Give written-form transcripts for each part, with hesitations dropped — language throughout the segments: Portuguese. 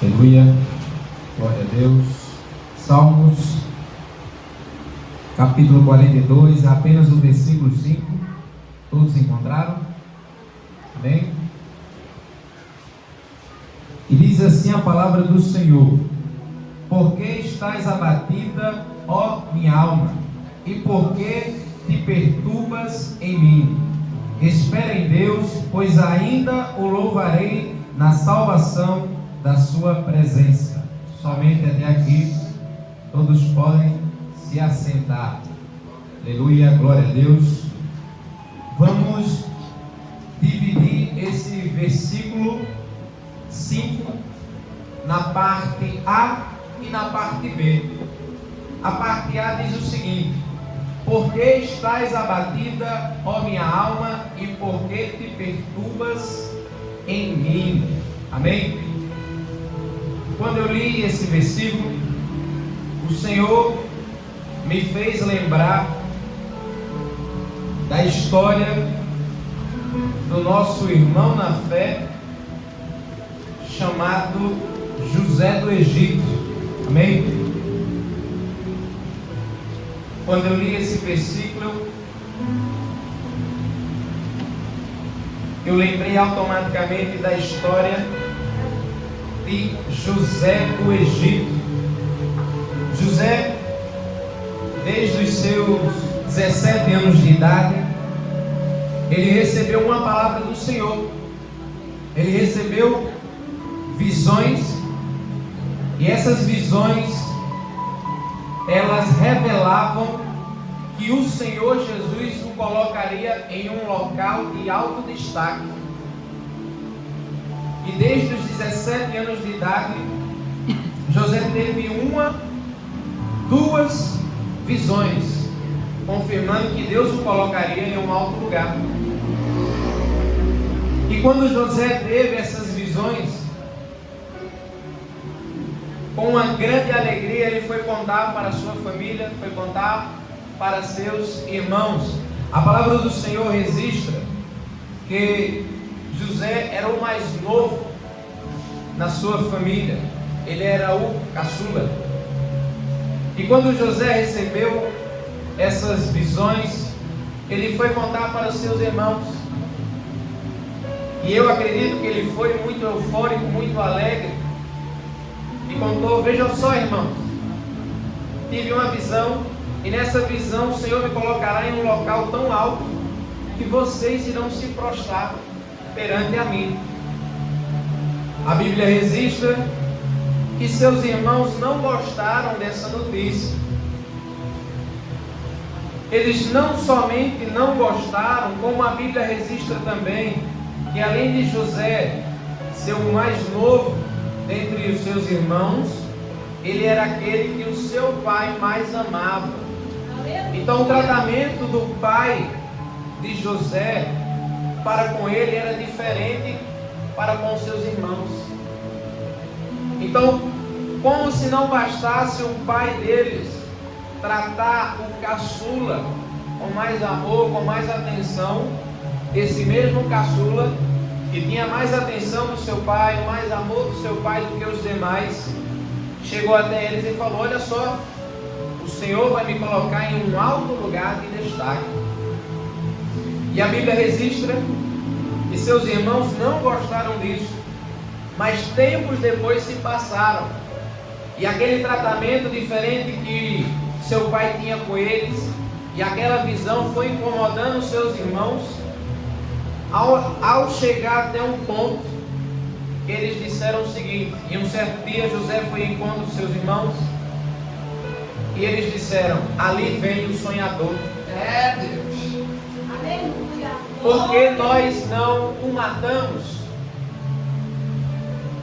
Aleluia, glória a Deus. Salmos, capítulo 42, apenas o versículo 5. Todos encontraram? Amém? E diz assim a palavra do Senhor: Por que estás abatida, ó minha alma? E por que te perturbas em mim? Espera em Deus, pois ainda o louvarei na salvação da sua presença. Somente até aqui. Todos podem se assentar. Aleluia, glória a Deus. Vamos dividir esse versículo 5 na parte A e na parte B. A parte A diz o seguinte: Por que estás abatida, ó minha alma, e por que te perturbas em mim? Amém? Quando eu li esse versículo, o Senhor me fez lembrar da história do nosso irmão na fé, chamado José do Egito. Amém? Quando eu li esse versículo, eu lembrei automaticamente da história de José do Egito. José, desde os seus 17 anos de idade, ele recebeu uma palavra do Senhor. Ele recebeu visões, e essas visões, elas revelavam que o Senhor Jesus o colocaria em um local de alto destaque. E desde os 17 anos de idade, José teve duas visões, confirmando que Deus o colocaria em um alto lugar. E quando José teve essas visões, com uma grande alegria, ele foi contar para a sua família, foi contar para seus irmãos. A palavra do Senhor registra que José era o mais novo na sua família. Ele era o caçula. E quando José recebeu essas visões, ele foi contar para os seus irmãos. E eu acredito que ele foi muito eufórico, muito alegre, e contou: Vejam só, irmãos, tive uma visão, e nessa visão o Senhor me colocará em um local tão alto que vocês irão se prostrar perante a mim. A Bíblia registra que seus irmãos não gostaram dessa notícia. Eles não somente não gostaram, como a Bíblia registra também que, além de José ser o mais novo dentre os seus irmãos, ele era aquele que o seu pai mais amava. Então o tratamento do pai de José para com ele era diferente para com seus irmãos. Então, como se não bastasse o pai deles tratar o caçula com mais amor, com mais atenção, esse mesmo caçula, que tinha mais atenção do seu pai, mais amor do seu pai do que os demais, chegou até eles e falou: Olha só, o Senhor vai me colocar em um alto lugar de destaque. E a Bíblia registra que seus irmãos não gostaram disso, mas tempos depois se passaram, e aquele tratamento diferente que seu pai tinha com eles, e aquela visão foi incomodando os seus irmãos, ao chegar até um ponto que eles disseram o seguinte. E um certo dia José foi em encontro dos seus irmãos, e eles disseram: Ali vem o sonhador. É Deus. Aleluia. Porque nós não o matamos?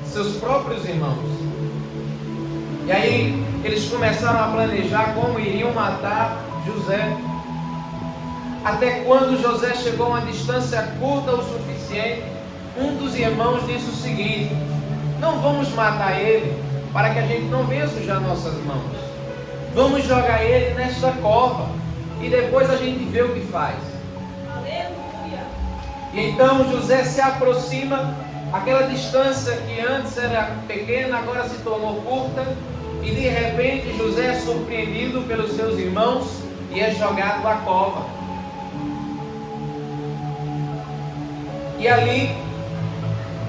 Seus próprios irmãos. E aí eles começaram a planejar como iriam matar José. Até quando José chegou a uma distância curta o suficiente, um dos irmãos disse o seguinte: Não vamos matar ele para que a gente não venha sujar nossas mãos. Vamos jogar ele nesta cova e depois a gente vê o que faz. Aleluia. E então José se aproxima Aquela distância que antes era pequena, agora se tornou curta, e de repente José é surpreendido pelos seus irmãos e é jogado à cova. E ali,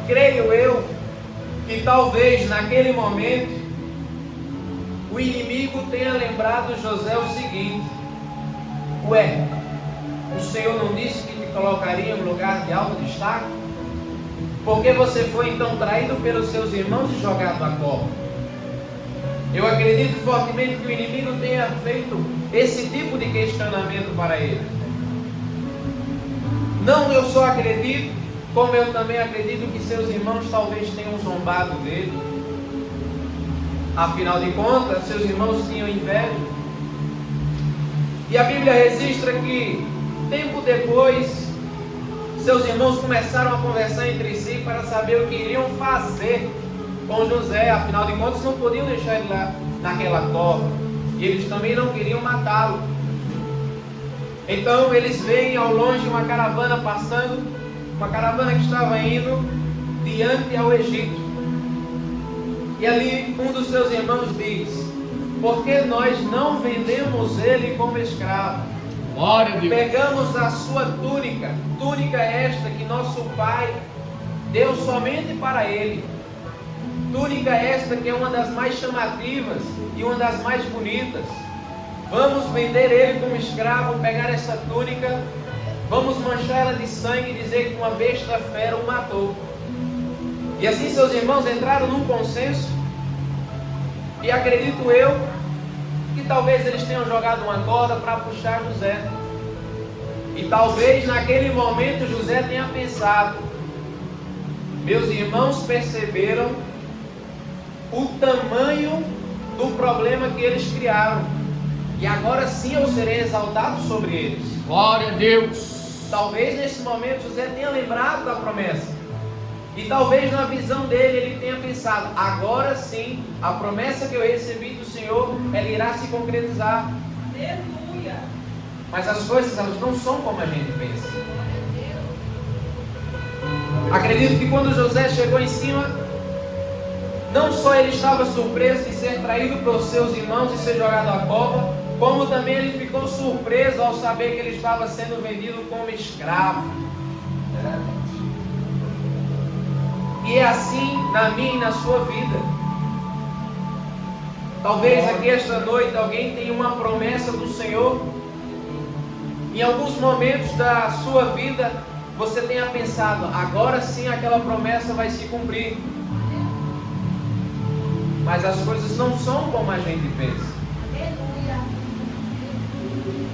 creio eu, que talvez naquele momento o inimigo tenha lembrado José o seguinte: ué, o Senhor não disse que te colocaria em um lugar de alto destaque? Por que você foi então traído pelos seus irmãos e jogado à cova? Eu acredito fortemente que o inimigo tenha feito esse tipo de questionamento para ele. Não eu só acredito, como eu também acredito que seus irmãos talvez tenham zombado dele. Afinal de contas, seus irmãos tinham inveja. E a Bíblia registra que, tempo depois, seus irmãos começaram a conversar entre si para saber o que iriam fazer com José. Afinal de contas, não podiam deixar ele lá naquela cova. E eles também não queriam matá-lo. Então eles veem ao longe uma caravana passando, uma caravana que estava indo diante ao Egito. E ali um dos seus irmãos diz: por que nós não vendemos ele como escravo? Glória a Deus. Pegamos a sua túnica, túnica esta que nosso pai deu somente para ele. Túnica esta que é uma das mais chamativas e uma das mais bonitas. Vamos vender ele como escravo, pegar essa túnica, vamos manchar ela de sangue e dizer que uma besta fera o matou. E assim seus irmãos entraram num consenso, e acredito eu que talvez eles tenham jogado uma corda para puxar José. E talvez naquele momento José tenha pensado: meus irmãos perceberam o tamanho do problema que eles criaram, e agora sim eu serei exaltado sobre eles. Glória a Deus. Talvez nesse momento José tenha lembrado da promessa. E talvez na visão dele ele tenha pensado: agora sim, a promessa que eu recebi do Senhor, ela irá se concretizar. Aleluia. Mas as coisas, elas não são como a gente pensa. Acredito que quando José chegou em cima, não só ele estava surpreso de ser traído pelos seus irmãos e ser jogado à cova, como também ele ficou surpreso ao saber que ele estava sendo vendido como escravo. E é assim na minha e na sua vida. Talvez aqui esta noite alguém tenha uma promessa do Senhor. Em alguns momentos da sua vida você tenha pensado: agora sim aquela promessa vai se cumprir. Mas as coisas não são como a gente pensa.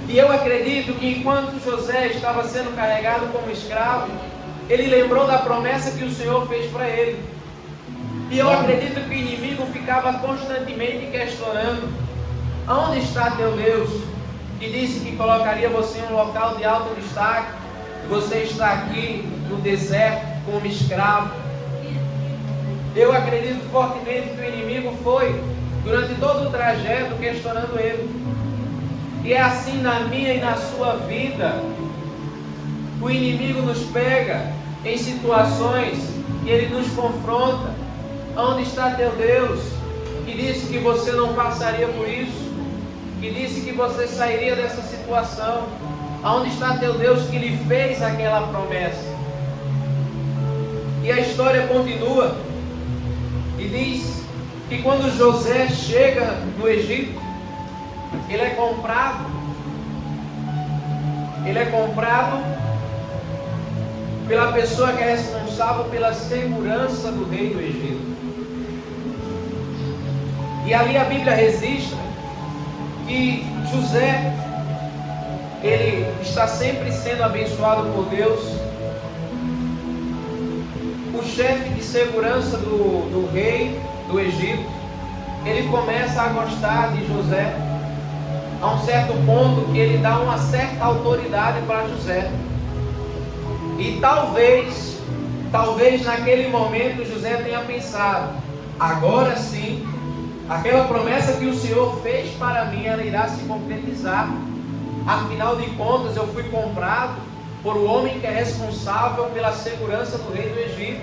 E eu acredito que enquanto José estava sendo carregado como escravo, ele lembrou da promessa que o Senhor fez para ele. E eu acredito que o inimigo ficava constantemente questionando: onde está teu Deus, que disse que colocaria você em um local de alto destaque, e você está aqui no deserto como escravo? Eu acredito fortemente que o inimigo foi, durante todo o trajeto, questionando ele. E é assim na minha e na sua vida. O inimigo nos pega em situações que ele nos confronta. Onde está teu Deus, que disse que você não passaria por isso, que disse que você sairia dessa situação? Onde está teu Deus que lhe fez aquela promessa? E a história continua e diz que quando José chega no Egito, ele é comprado pela pessoa que é responsável pela segurança do rei do Egito. E ali a Bíblia registra que José, ele está sempre sendo abençoado por Deus. O chefe de segurança do rei do Egito, ele começa a gostar de José, a um certo ponto que ele dá uma certa autoridade para José. E talvez naquele momento José tenha pensado: agora sim, aquela promessa que o Senhor fez para mim, ela irá se concretizar. Afinal de contas, eu fui comprado por um homem que é responsável pela segurança do rei do Egito.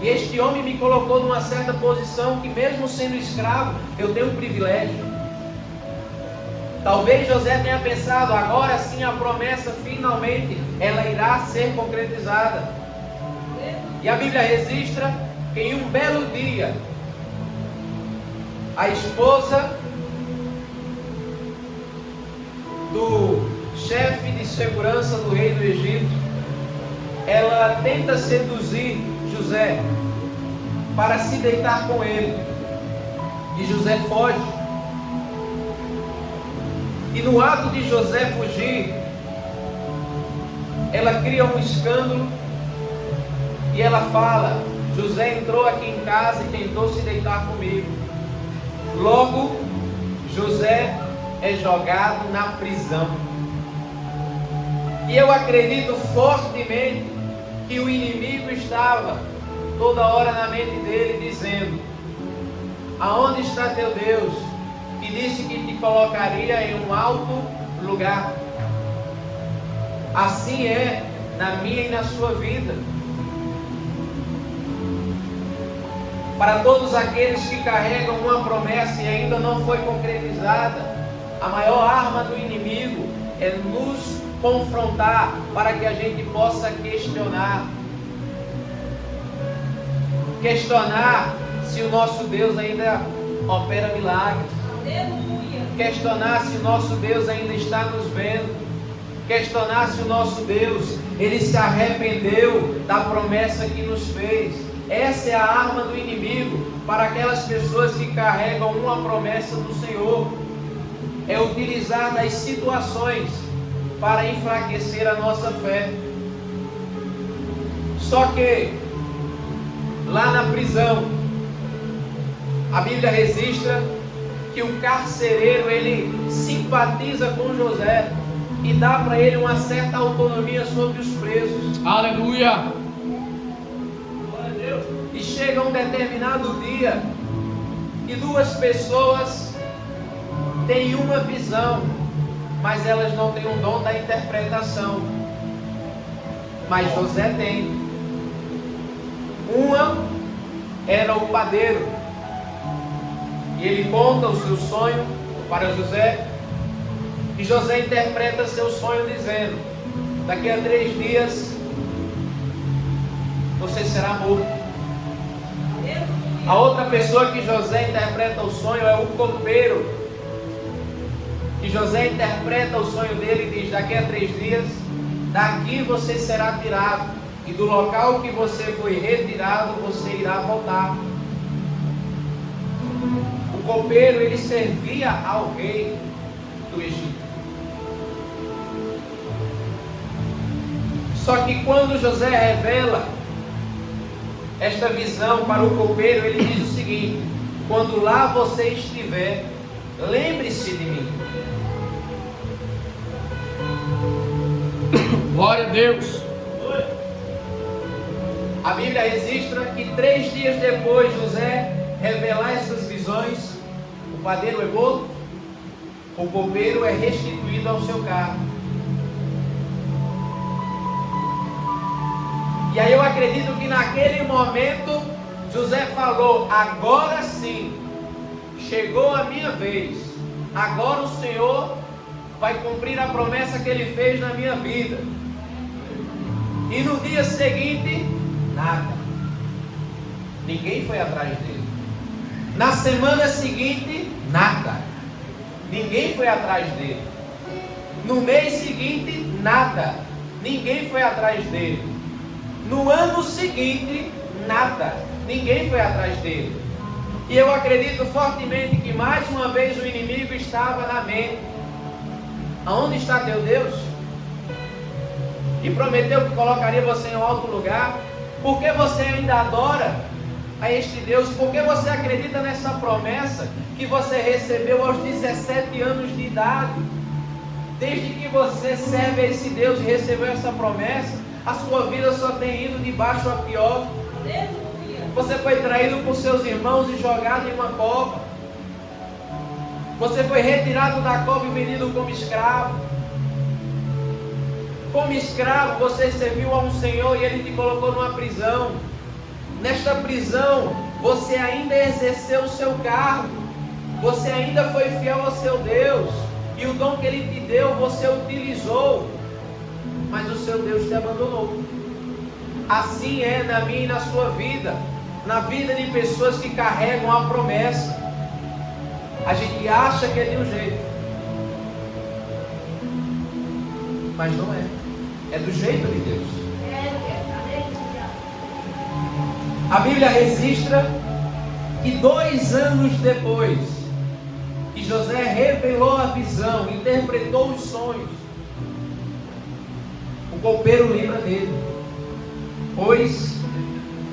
E este homem me colocou numa certa posição que, mesmo sendo escravo, eu tenho um privilégio. Talvez José tenha pensado, agora sim a promessa finalmente ela irá ser concretizada. E a Bíblia registra que em um belo dia, a esposa do chefe de segurança do rei do Egito, ela tenta seduzir José para se deitar com ele, e José foge. E no ato de José fugir, ela cria um escândalo e ela fala: José entrou aqui em casa e tentou se deitar comigo. Logo, José é jogado na prisão. E eu acredito fortemente que o inimigo estava toda hora na mente dele dizendo: aonde está teu Deus, que disse que te colocaria em um alto lugar? Assim é na minha e na sua vida. Para todos aqueles que carregam uma promessa e ainda não foi concretizada, a maior arma do inimigo é nos confrontar para que a gente possa questionar se o nosso Deus ainda opera milagres, questionar se o nosso Deus ainda está nos vendo, questionar se o nosso Deus ele se arrependeu da promessa que nos fez. Essa é a arma do inimigo para aquelas pessoas que carregam uma promessa do Senhor, é utilizar das situações para enfraquecer a nossa fé. Só que lá na prisão, a Bíblia registra que o carcereiro ele simpatiza com José e dá para ele uma certa autonomia sobre os presos. Aleluia! Glória a Deus. E chega um determinado dia e duas pessoas têm uma visão, mas elas não têm um dom da interpretação. Mas José tem. Uma era o padeiro, e ele conta o seu sonho para José, e José interpreta seu sonho dizendo: daqui a 3 dias você será morto. A outra pessoa que José interpreta o sonho é o copeiro, e José interpreta o sonho dele e diz: daqui a 3 dias, daqui você será tirado, e do local que você foi retirado, você irá voltar. O copeiro, ele servia ao rei do Egito. Só que quando José revela esta visão para o copeiro, ele diz o seguinte: quando lá você estiver, lembre-se de mim. Glória a Deus! A Bíblia registra que 3 dias depois José revelar essas visões, o padeiro é morto, o copeiro é restituído ao seu cargo. E aí eu acredito que naquele momento José falou: agora sim, chegou a minha vez, agora o Senhor vai cumprir a promessa que Ele fez na minha vida. E no dia seguinte, nada, ninguém foi atrás dele. Na semana seguinte, nada, ninguém foi atrás dele. No mês seguinte, nada, ninguém foi atrás dele. No ano seguinte, nada, ninguém foi atrás dele. E eu acredito fortemente que mais uma vez o inimigo estava na mente: aonde está teu Deus? E prometeu que colocaria você em um alto lugar. Por que você ainda adora a este Deus? Por que você acredita nessa promessa que você recebeu aos 17 anos de idade? Desde que você serve a esse Deus e recebeu essa promessa, a sua vida só tem ido de baixo a pior. Você foi traído por seus irmãos e jogado em uma cova. Você foi retirado da cova e vendido como escravo. Como escravo, você serviu a um Senhor e Ele te colocou numa prisão. Nesta prisão, você ainda exerceu o seu cargo, você ainda foi fiel ao seu Deus, e o dom que Ele te deu, você utilizou, mas o seu Deus te abandonou. Assim é na minha e na sua vida, na vida de pessoas que carregam a promessa. A gente acha que é de um jeito, mas não é. É do jeito de Deus. A Bíblia registra que 2 anos depois que José revelou a visão, interpretou os sonhos, o copeiro lembra dele, pois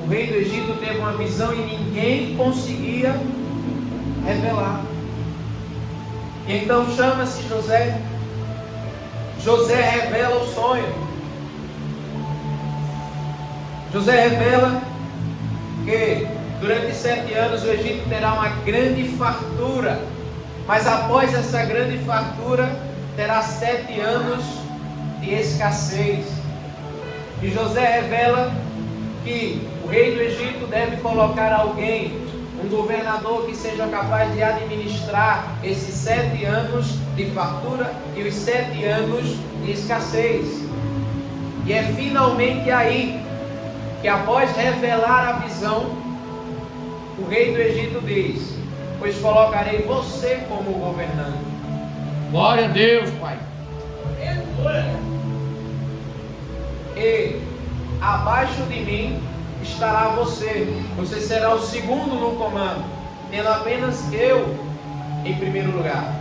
o rei do Egito teve uma visão e ninguém conseguia revelar. E então chama-se José. José revela o sonho. José revela que durante 7 anos o Egito terá uma grande fartura, mas após essa grande fartura terá 7 anos de escassez. E José revela que o rei do Egito deve colocar alguém, um governador que seja capaz de administrar esses 7 anos de fartura e os 7 anos de escassez. E é finalmente aí que, após revelar a visão, o rei do Egito diz: pois colocarei você como governante. Glória a Deus, Pai. E abaixo de mim estará você. Você será o segundo no comando, tendo apenas eu em primeiro lugar.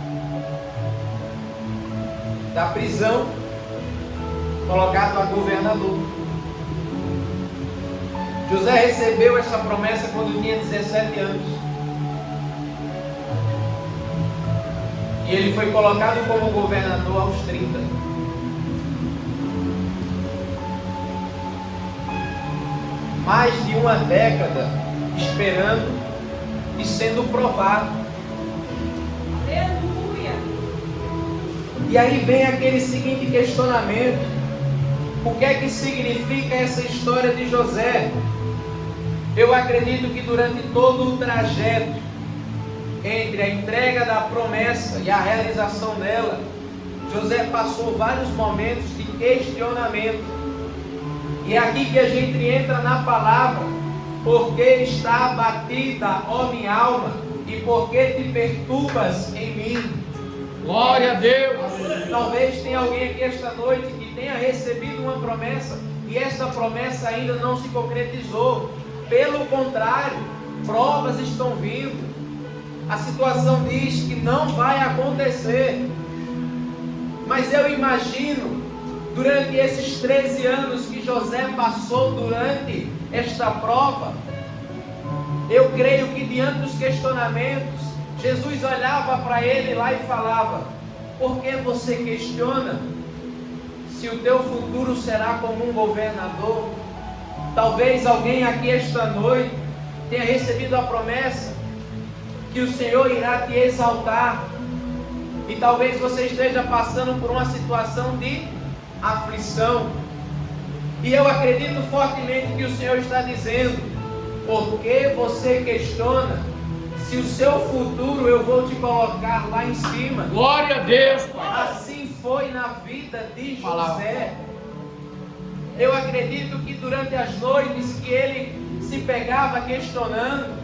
Da prisão, colocado a governador. José recebeu essa promessa quando tinha 17 anos. E ele foi colocado como governador aos 30. Mais de uma década esperando e sendo provado. Aleluia! E aí vem aquele seguinte questionamento: o que é que significa essa história de José? Eu acredito que durante todo o trajeto entre a entrega da promessa e a realização dela, José passou vários momentos de questionamento. E é aqui que a gente entra na palavra: porque está abatida, ó minha alma, e porque te perturbas em mim. Glória a Deus. Talvez tenha alguém aqui esta noite que tenha recebido uma promessa e esta promessa ainda não se concretizou. Pelo contrário, provas estão vindo. A situação diz que não vai acontecer. Mas eu imagino, durante esses 13 anos que José passou durante esta prova, eu creio que diante dos questionamentos, Jesus olhava para ele lá e falava: por que você questiona se o teu futuro será como um governador? Talvez alguém aqui esta noite tenha recebido a promessa que o Senhor irá te exaltar, e talvez você esteja passando por uma situação de aflição, e eu acredito fortemente que o Senhor está dizendo: por que você questiona se o seu futuro eu vou te colocar lá em cima? Glória a Deus, Pai. Assim foi na vida de José. Eu acredito que durante as noites que ele se pegava questionando,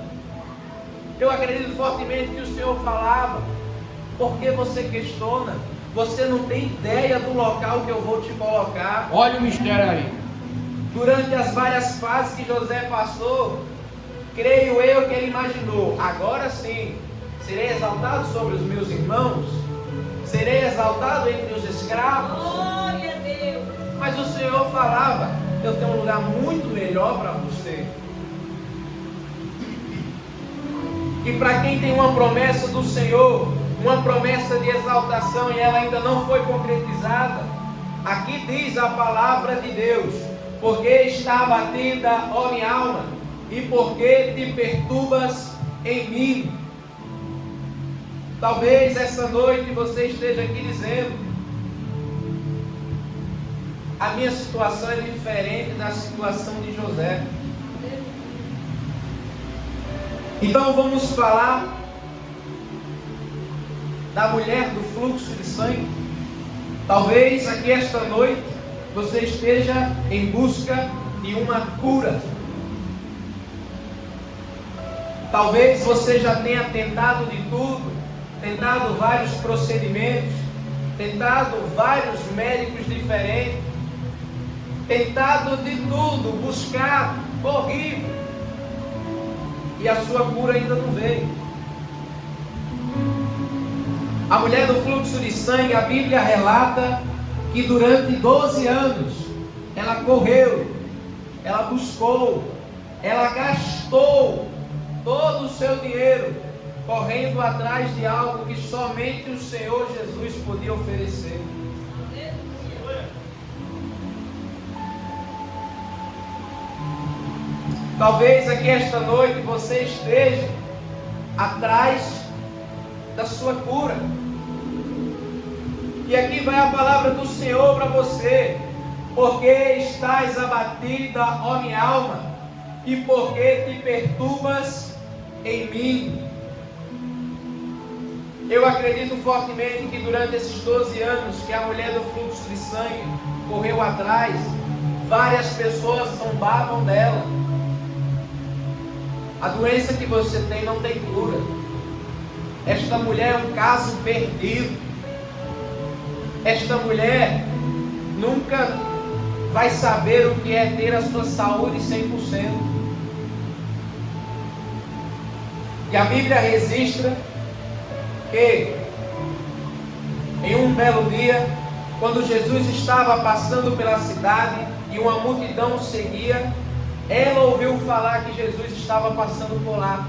eu acredito fortemente que o Senhor falava: por que você questiona? Você não tem ideia do local que eu vou te colocar. Olha o mistério aí. Durante as várias fases que José passou, creio eu que ele imaginou: agora sim, serei exaltado sobre os meus irmãos, serei exaltado entre os escravos. Glória a Deus! Mas o Senhor falava: eu tenho um lugar muito melhor para você. E para quem tem uma promessa do Senhor, uma promessa de exaltação, e ela ainda não foi concretizada, aqui diz a palavra de Deus: porque está abatida, ó minha alma, e porque te perturbas em mim. Talvez essa noite você esteja aqui dizendo: a minha situação é diferente da situação de José. Então vamos falar da mulher do fluxo de sangue. Talvez aqui esta noite você esteja em busca de uma cura. Talvez você já tenha tentado de tudo, tentado vários procedimentos, tentado vários médicos diferentes, tentado de tudo, buscado, corrido, e a sua cura ainda não veio. A mulher do fluxo de sangue, a Bíblia relata que durante 12 anos ela correu, ela buscou, ela gastou todo o seu dinheiro correndo atrás de algo que somente o Senhor Jesus podia oferecer. Talvez aqui esta noite você esteja atrás da sua cura. E aqui vai a palavra do Senhor para você. Porque estás abatida, ó minha alma, e porque te perturbas em mim. Eu acredito fortemente que durante esses 12 anos que a mulher do fluxo de sangue correu atrás, várias pessoas zombavam dela. A doença que você tem não tem cura. Esta mulher é um caso perdido. Esta mulher nunca vai saber o que é ter a sua saúde 100%. E a Bíblia registra que em um belo dia, quando Jesus estava passando pela cidade e uma multidão o seguia, ela ouviu falar que Jesus estava passando por lá.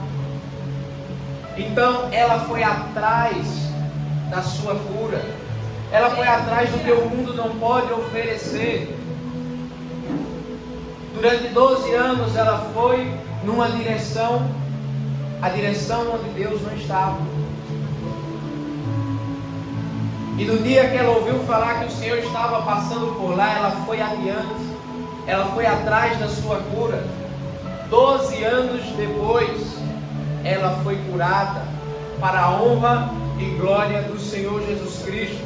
Então ela foi atrás da sua cura. Ela foi atrás do que o mundo não pode oferecer. Durante 12 anos ela foi numa direção, a direção onde Deus não estava. E no dia que ela ouviu falar que o Senhor estava passando por lá, ela foi adiante, ela foi atrás da sua cura. 12 anos depois, ela foi curada para a honra e glória do Senhor Jesus Cristo.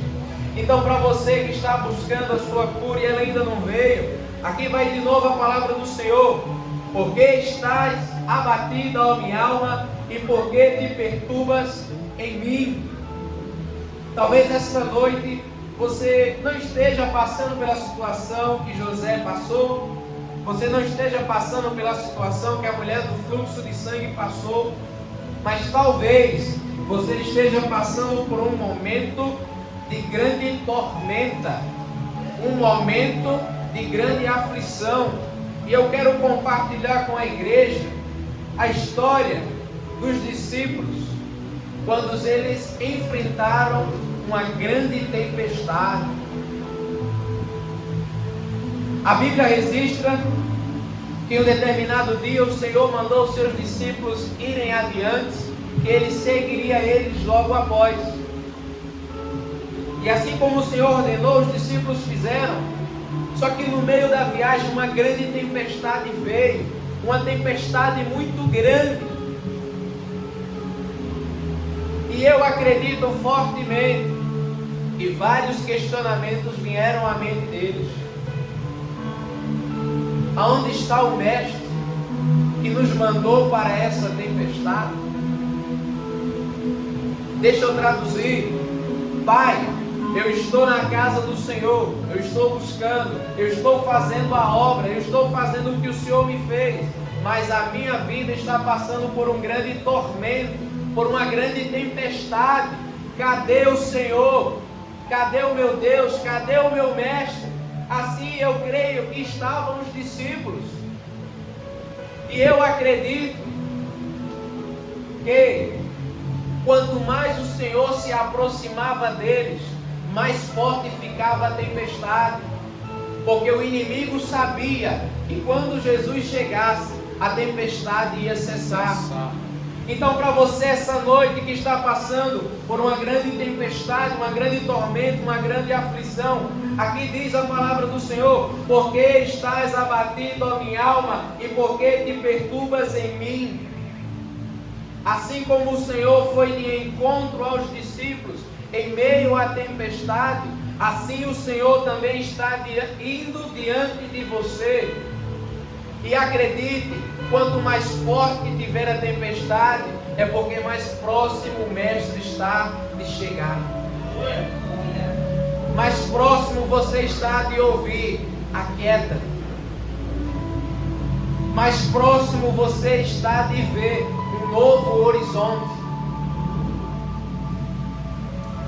Então, para você que está buscando a sua cura e ela ainda não veio, aqui vai de novo a palavra do Senhor. Porque estás abatida, ó minha alma, e porque te perturbas em mim. Talvez esta noite você não esteja passando pela situação que José passou, você não esteja passando pela situação que a mulher do fluxo de sangue passou, mas talvez você esteja passando por um momento de grande tormenta, um momento de grande aflição. E eu quero compartilhar com a igreja a história dos discípulos quando eles enfrentaram uma grande tempestade. A Bíblia registra que em um determinado dia o Senhor mandou os seus discípulos irem adiante, que ele seguiria eles logo após. E assim como o Senhor ordenou, os discípulos fizeram. Só que no meio da viagem uma grande tempestade veio, uma tempestade muito grande. E eu acredito fortemente que vários questionamentos vieram à mente deles. Aonde está o Mestre que nos mandou para essa tempestade? Deixa eu traduzir. Pai, eu estou na casa do Senhor, eu estou buscando, eu estou fazendo a obra, eu estou fazendo o que o Senhor me fez, mas a minha vida está passando por um grande tormento, por uma grande tempestade. Cadê o Senhor? Cadê o meu Deus? Cadê o meu Mestre? Assim eu creio que estavam os discípulos. E eu acredito que quanto mais o Senhor se aproximava deles, mais forte ficava a tempestade. Porque o inimigo sabia que quando Jesus chegasse, a tempestade ia cessar. Então, para você essa noite que está passando por uma grande tempestade, uma grande tormenta, uma grande aflição, aqui diz a palavra do Senhor: porque estás abatido, ó minha alma, e porque te perturbas em mim. Assim como o Senhor foi de encontro aos discípulos em meio à tempestade, assim o Senhor também está indo diante de você. E acredite, quanto mais forte tiver a tempestade, é porque mais próximo o Mestre está de chegar. Mais próximo você está de ouvir: aquieta. Mais próximo você está de ver um novo horizonte.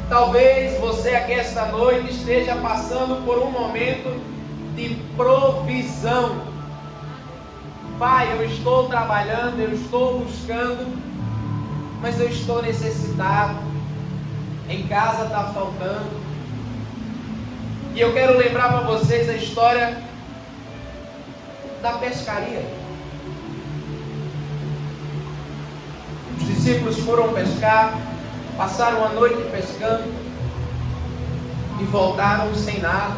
Talvez você aqui esta noite esteja passando por um momento de provisão. Pai, eu estou trabalhando, eu estou buscando, mas eu estou necessitado. Em casa está faltando. E eu quero lembrar para vocês a história da pescaria. Os discípulos foram pescar, passaram a noite pescando e voltaram sem nada.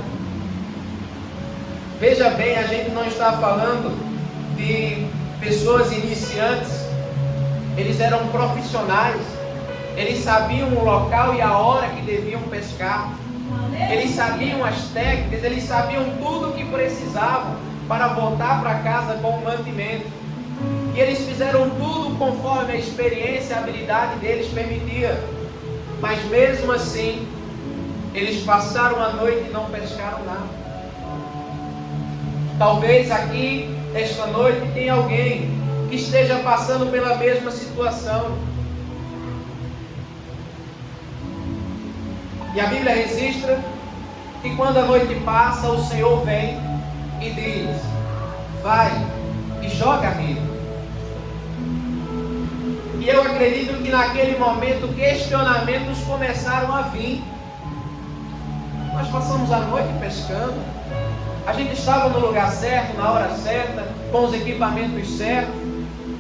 Veja bem, a gente não está falando de pessoas iniciantes. Eles eram profissionais. Eles sabiam o local e a hora que deviam pescar. Eles sabiam as técnicas, eles sabiam tudo o que precisavam para voltar para casa com o mantimento. E eles fizeram tudo conforme a experiência e a habilidade deles permitia. Mas mesmo assim, eles passaram a noite e não pescaram nada. Talvez aqui, esta noite, tenha alguém que esteja passando pela mesma situação. E a Bíblia registra que quando a noite passa, o Senhor vem e diz: vai e joga a rede. E eu acredito que naquele momento questionamentos começaram a vir. Nós passamos a noite pescando. A gente estava no lugar certo, na hora certa, com os equipamentos certos.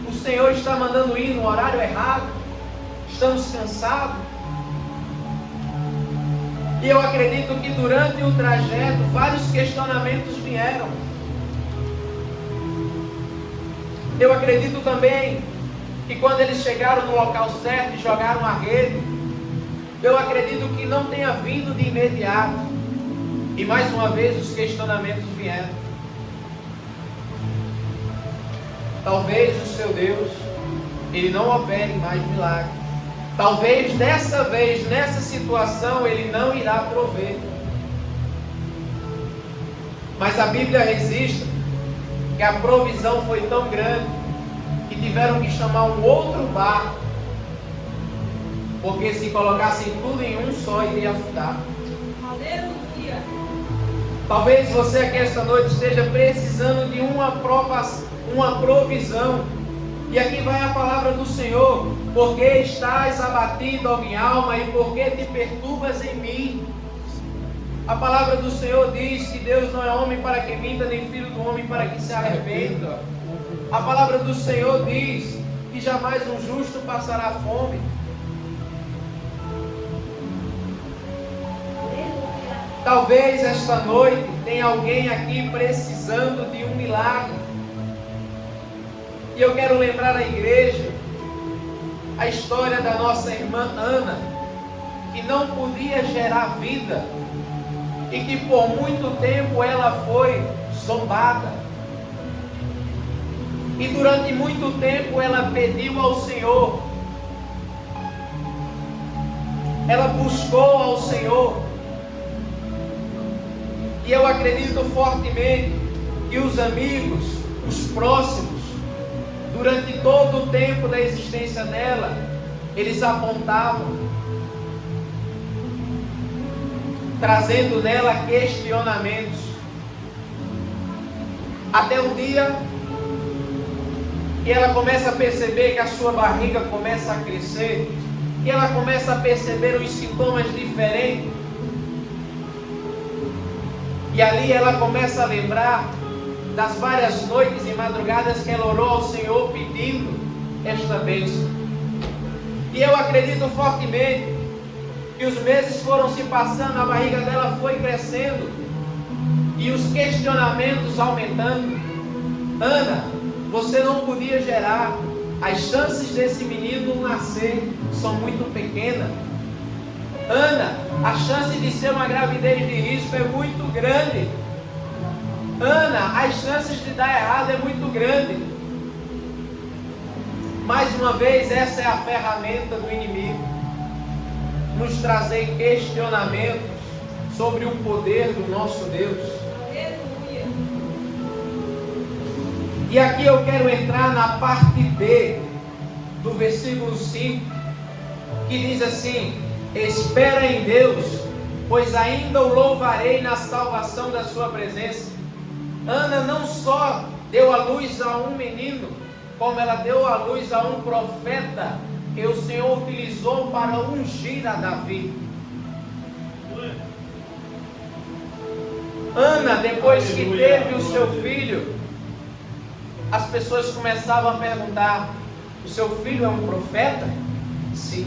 O Senhor está mandando ir no horário errado. Estamos cansados. E eu acredito que durante o trajeto vários questionamentos vieram. Eu acredito também que quando eles chegaram no local certo e jogaram a rede, eu acredito que não tenha vindo de imediato. E mais uma vez os questionamentos vieram. Talvez o seu Deus, Ele não opere mais milagres. Talvez dessa vez, nessa situação, Ele não irá prover. Mas a Bíblia registra que a provisão foi tão grande que tiveram que chamar um outro barco, porque se colocassem tudo em um só, iria afundar. Aleluia. Talvez você aqui esta noite esteja precisando de uma provisão. E aqui vai a palavra do Senhor: porque estás abatido, ó minha alma, e porque te perturbas em mim. A palavra do Senhor diz que Deus não é homem para que minta, nem filho do homem para que se arrependa. A palavra do Senhor diz que jamais um justo passará fome. Talvez esta noite tenha alguém aqui precisando de um milagre. E eu quero lembrar a igreja a história da nossa irmã Ana, que não podia gerar vida e que por muito tempo ela foi zombada. E durante muito tempo ela pediu ao Senhor, ela buscou ao Senhor. E eu acredito fortemente que os amigos, os próximos, durante todo o tempo da existência dela, eles apontavam, trazendo nela questionamentos, até o dia que ela começa a perceber que a sua barriga começa a crescer, que ela começa a perceber os sintomas diferentes, e ali ela começa a lembrar das várias noites e madrugadas que ela orou ao Senhor pedindo esta bênção. E eu acredito fortemente que os meses foram se passando, a barriga dela foi crescendo e os questionamentos aumentando. Ana, você não podia gerar, as chances desse menino nascer são muito pequenas. Ana, a chance de ser uma gravidez de risco é muito grande. Ana, as chances de dar errado é muito grande. Mais uma vez, essa é a ferramenta do inimigo, nos trazer questionamentos sobre o poder do nosso Deus. E aqui eu quero entrar na parte B do versículo 5, que diz assim: espera em Deus, pois ainda o louvarei na salvação da sua presença. Ana não só deu à luz a um menino, como ela deu à luz a um profeta, que o Senhor utilizou para ungir a Davi. Ana, depois que teve o seu filho, as pessoas começavam a perguntar: o seu filho é um profeta? Sim.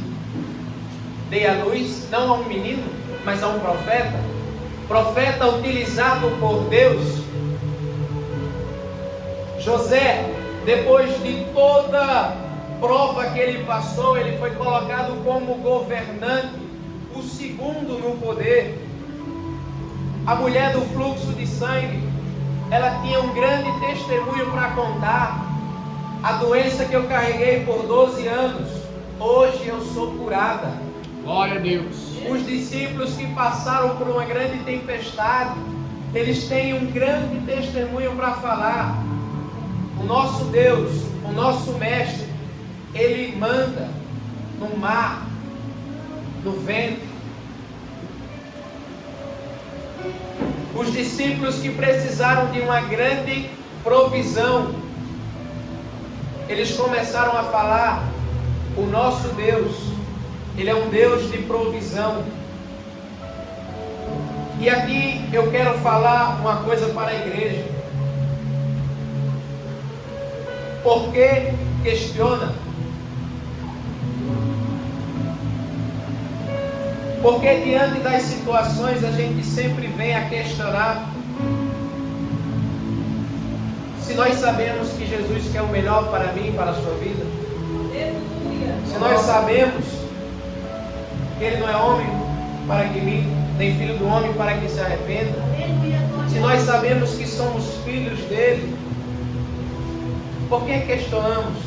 Dei à luz, não a um menino, mas a um profeta. Profeta utilizado por Deus. José, depois de toda prova que ele passou, ele foi colocado como governante, o segundo no poder. A mulher do fluxo de sangue, ela tinha um grande testemunho para contar. A doença que eu carreguei por 12 anos, hoje eu sou curada. Glória a Deus. Os discípulos que passaram por uma grande tempestade, eles têm um grande testemunho para falar. O nosso Deus, o nosso Mestre, Ele manda no mar, no vento. Os discípulos que precisaram de uma grande provisão, eles começaram a falar: o nosso Deus, Ele é um Deus de provisão. E aqui eu quero falar uma coisa para a igreja. Por que questiona? Porque diante das situações a gente sempre vem a questionar se nós sabemos que Jesus quer o melhor para mim e para a sua vida. Se nós sabemos que Ele não é homem para que minta, nem filho do homem para que se arrependa. Se nós sabemos que somos filhos dele, por que questionamos?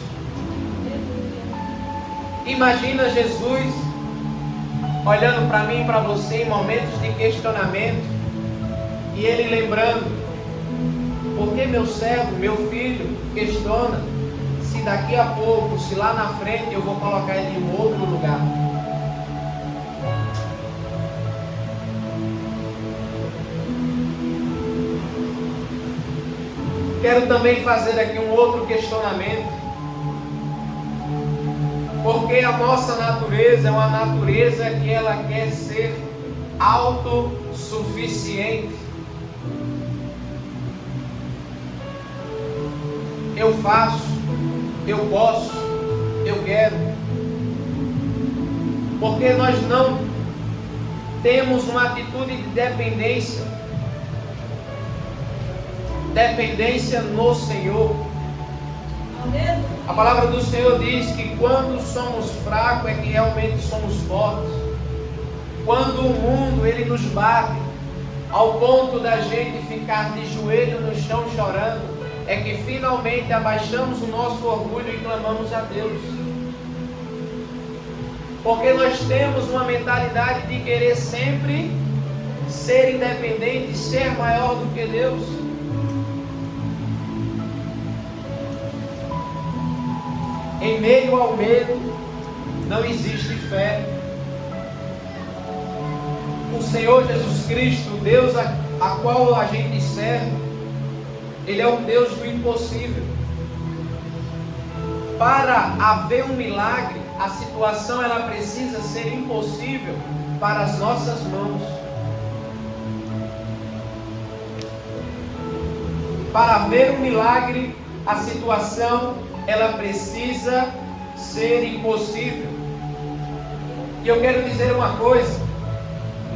Imagina Jesus olhando para mim e para você em momentos de questionamento, e Ele lembrando: por que meu servo, meu filho, questiona, se daqui a pouco, se lá na frente eu vou colocar ele em um outro lugar? Quero também fazer aqui um outro questionamento. Porque a nossa natureza é uma natureza que ela quer ser autossuficiente. Eu faço, eu posso, eu quero. Porque nós não temos uma atitude de dependência. Dependência no Senhor. A palavra do Senhor diz que quando somos fracos é que realmente somos fortes. Quando o mundo ele nos bate ao ponto da gente ficar de joelho no chão chorando, é que finalmente abaixamos o nosso orgulho e clamamos a Deus. Porque nós temos uma mentalidade de querer sempre ser independente, ser maior do que Deus. Em meio ao medo, não existe fé. O Senhor Jesus Cristo, o Deus a qual a gente serve, Ele é um Deus do impossível. Para haver um milagre, a situação ela precisa ser impossível para as nossas mãos. Para haver um milagre, a situação ela precisa ser impossível. E eu quero dizer uma coisa: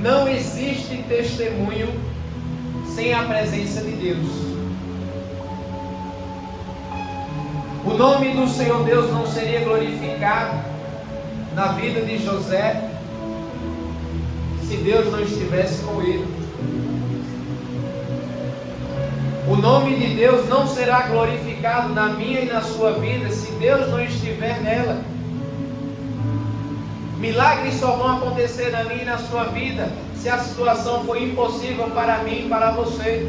não existe testemunho sem a presença de Deus. O nome do Senhor Deus não seria glorificado na vida de José se Deus não estivesse com ele. O nome de Deus não será glorificado na minha e na sua vida se Deus não estiver nela. Milagres só vão acontecer na minha e na sua vida se a situação for impossível para mim e para você.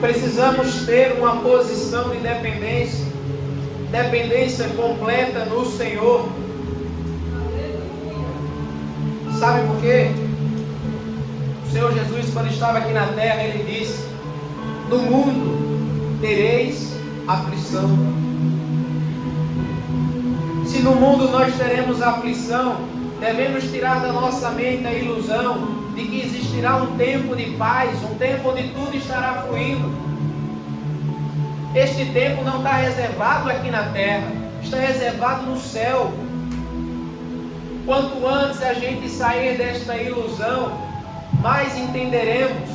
Precisamos ter uma posição de dependência, dependência completa no Senhor. Sabe por quê? O Senhor Jesus, quando estava aqui na terra, Ele disse: no mundo tereis aflição. Se no mundo nós teremos aflição, devemos tirar da nossa mente a ilusão de que existirá um tempo de paz, um tempo onde tudo estará fluindo. Este tempo não está reservado aqui na terra, está reservado no céu. Quanto antes a gente sair desta ilusão, mais entenderemos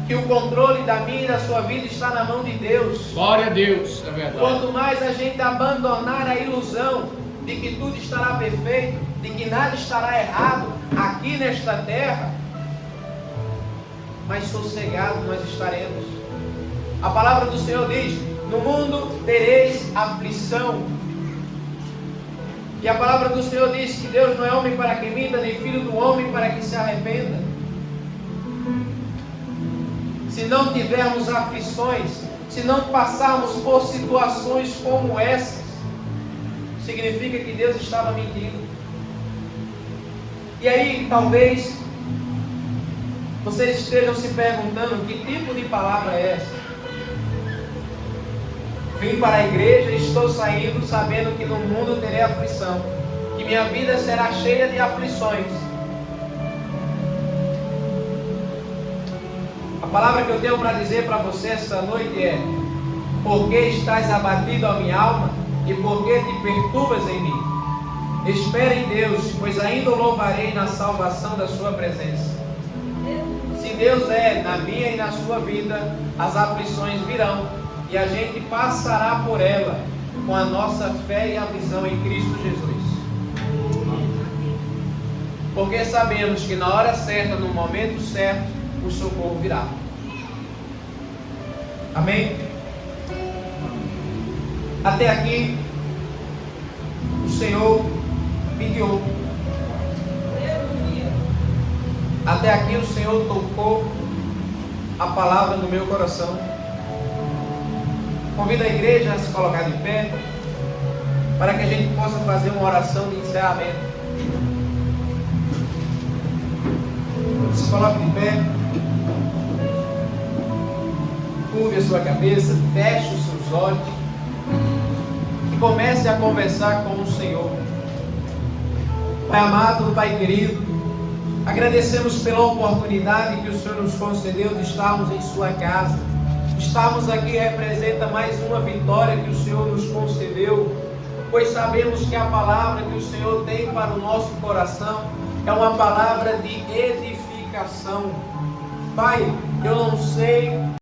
que o controle da minha e da sua vida está na mão de Deus. Glória a Deus, é verdade. Quanto mais a gente abandonar a ilusão de que tudo estará perfeito, de que nada estará errado aqui nesta terra, mais sossegado nós estaremos. A palavra do Senhor diz: no mundo tereis aflição. E a palavra do Senhor diz que Deus não é homem para que minta, nem filho do homem para que se arrependa. Se não tivermos aflições, se não passarmos por situações como essas, significa que Deus estava mentindo. E aí, talvez vocês estejam se perguntando: que tipo de palavra é essa? Vim para a igreja e estou saindo sabendo que no mundo terei aflição, que minha vida será cheia de aflições. A palavra que eu tenho para dizer para você esta noite é: por que estás abatido, a minha alma, e por que te perturbas em mim? Espere em Deus, pois ainda o louvarei na salvação da sua presença. Se Deus é na minha e na sua vida, as aflições virão e a gente passará por ela com a nossa fé e a visão em Cristo Jesus. Porque sabemos que na hora certa, no momento certo, o socorro virá. Amém? Até aqui o Senhor me guiou. Até aqui o Senhor tocou a palavra no meu coração. Convido a igreja a se colocar de pé, para que a gente possa fazer uma oração de encerramento. Se coloque de pé, curve a sua cabeça, feche os seus olhos e comece a conversar com o Senhor. Pai amado, Pai querido, agradecemos pela oportunidade que o Senhor nos concedeu de estarmos em sua casa. Estarmos aqui representa mais uma vitória que o Senhor nos concedeu, pois sabemos que a palavra que o Senhor tem para o nosso coração é uma palavra de edificação. Pai, eu não sei